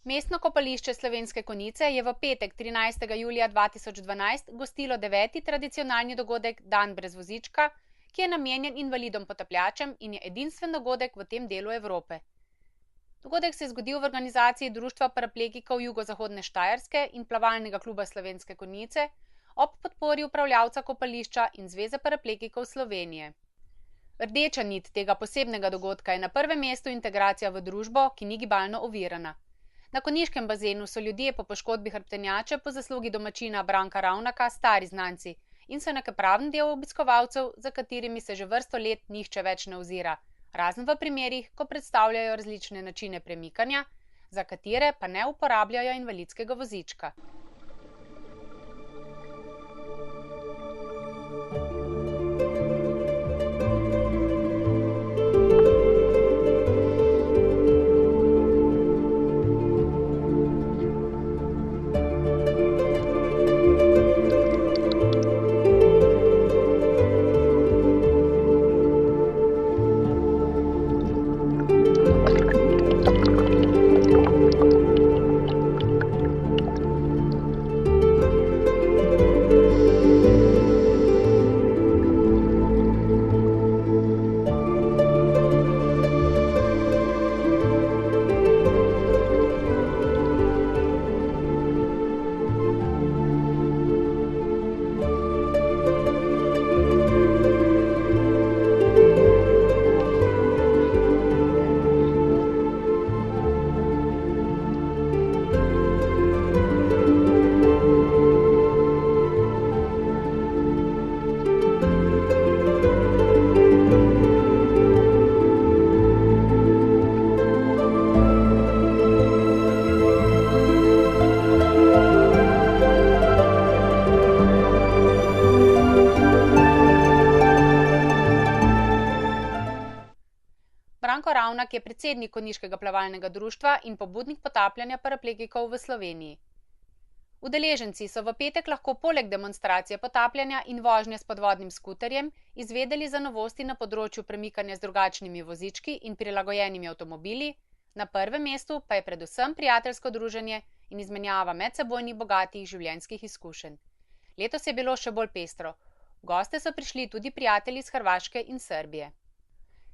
Mestno kopališče Slovenske Konjice je v petek 13. julija 2012 gostilo 9. tradicionalni dogodek Dan brez vozička, ki je namenjen invalidom potapljačem in je edinstven dogodek v tem delu Evrope. Dogodek se je zgodil v organizaciji Društva paraplegikov Jugozahodne Štajerske in Plavalnega kluba Slovenske Konjice ob podpori upravljavca kopališča in Zveze paraplegikov Slovenije. Rdeča nit tega posebnega dogodka je na prvem mestu integracija v družbo, ki ni gibalno ovirana. Na konjiškem bazenu so ljudje po poškodbi hrbtenjače po zaslugi domačina Branka Ravnaka stari znanci in so enakopraven del obiskovalcev, za katerimi se že vrsto let nihče več ne ozira, razen v primerih, ko predstavljajo različne načine premikanja, za katere pa ne uporabljajo invalidskega vozička. Branko Ravnak je predsednik Konjiškega plavalnega društva in pobudnik potapljanja paraplegikov v Sloveniji. Udeleženci so v petek lahko poleg demonstracije potapljanja in vožnje s podvodnim skuterjem izvedeli za novosti na področju premikanja z drugačnimi vozički in prilagojenimi avtomobili, na prvem mestu pa je predvsem prijateljsko druženje in izmenjava medsebojnih bogatih življenjskih izkušenj. Letos je bilo še bolj pestro. V goste so prišli tudi prijatelji iz Hrvaške in Srbije.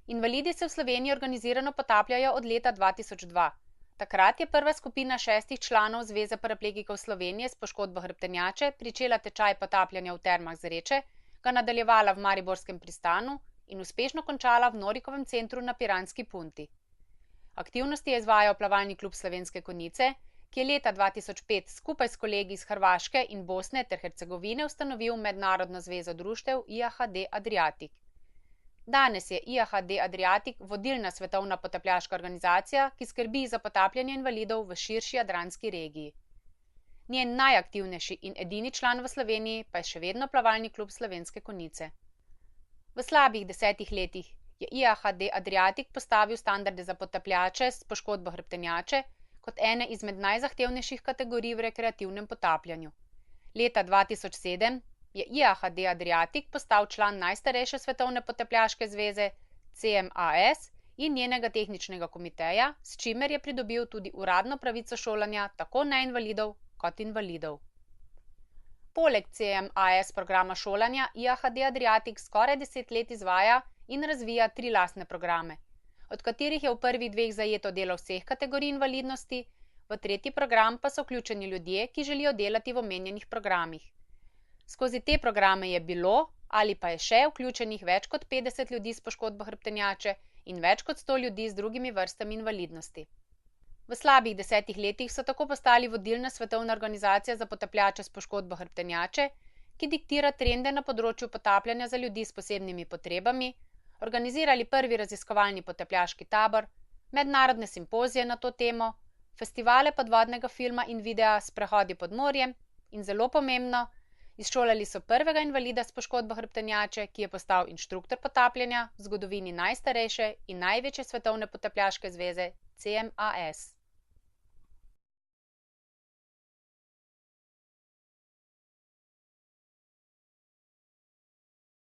Invalidi se v Sloveniji organizirano potapljajo od leta 2002. Takrat je prva skupina 6 članov Zveze paraplegikov Slovenije s poškodbo hrbtenjače pričela tečaj potapljanja v termah Zreče, ga nadaljevala v Mariborskem pristanu in uspešno končala v Norikovem centru na Piranski punti. Aktivnosti je izvajal Plavalni klub Slovenske Konjice, ki je leta 2005 skupaj s kolegi iz Hrvaške in Bosne ter Hercegovine ustanovil Mednarodno zvezo društev IAHD Adriatic. Danes je IAHD Adriatic vodilna svetovna potapljaška organizacija, ki skrbi za potapljanje invalidov v širši jadranski regiji. Njen najaktivnejši in edini član v Sloveniji pa je še vedno Plavalni klub Slovenske Konjice. V slabih 10 letih je IAHD Adriatic postavil standarde za potapljače s poškodbo hrbtenjače kot ene izmed najzahtevnejših kategorij v rekreativnem potapljanju. Leta 2007 je IAHD Adriatic postal član najstarejše svetovne potapljaške zveze CMAS in njenega tehničnega komiteja, s čimer je pridobil tudi uradno pravico šolanja tako neinvalidov kot invalidov. Poleg CMAS programa šolanja IAHD Adriatic skoraj 10 let izvaja in razvija 3 lastne programe, od katerih je v prvih 2 zajeto delo vseh kategorij invalidnosti, v 3. program pa so vključeni ljudje, ki želijo delati v omenjenih programih. Skozi te programe je bilo ali pa je še vključenih več kot 50 ljudi s poškodbo hrbtenjače in več kot 100 ljudi z drugimi vrstami invalidnosti. V slabih 10 letih so tako postali vodilna svetovna organizacija za potapljače s poškodbo hrbtenjače, ki diktira trende na področju potapljanja za ljudi s posebnimi potrebami, organizirali prvi raziskovalni potapljaški tabor, mednarodne simpozije na to temo, festivale podvodnega filma in videa Sprehodi pod morjem in zelo pomembno, izšolali so prvega invalida s poškodbo hrbtenjače, ki je postal inštruktor potapljanja v zgodovini najstarejše in največje svetovne potapljaške zveze CMAS.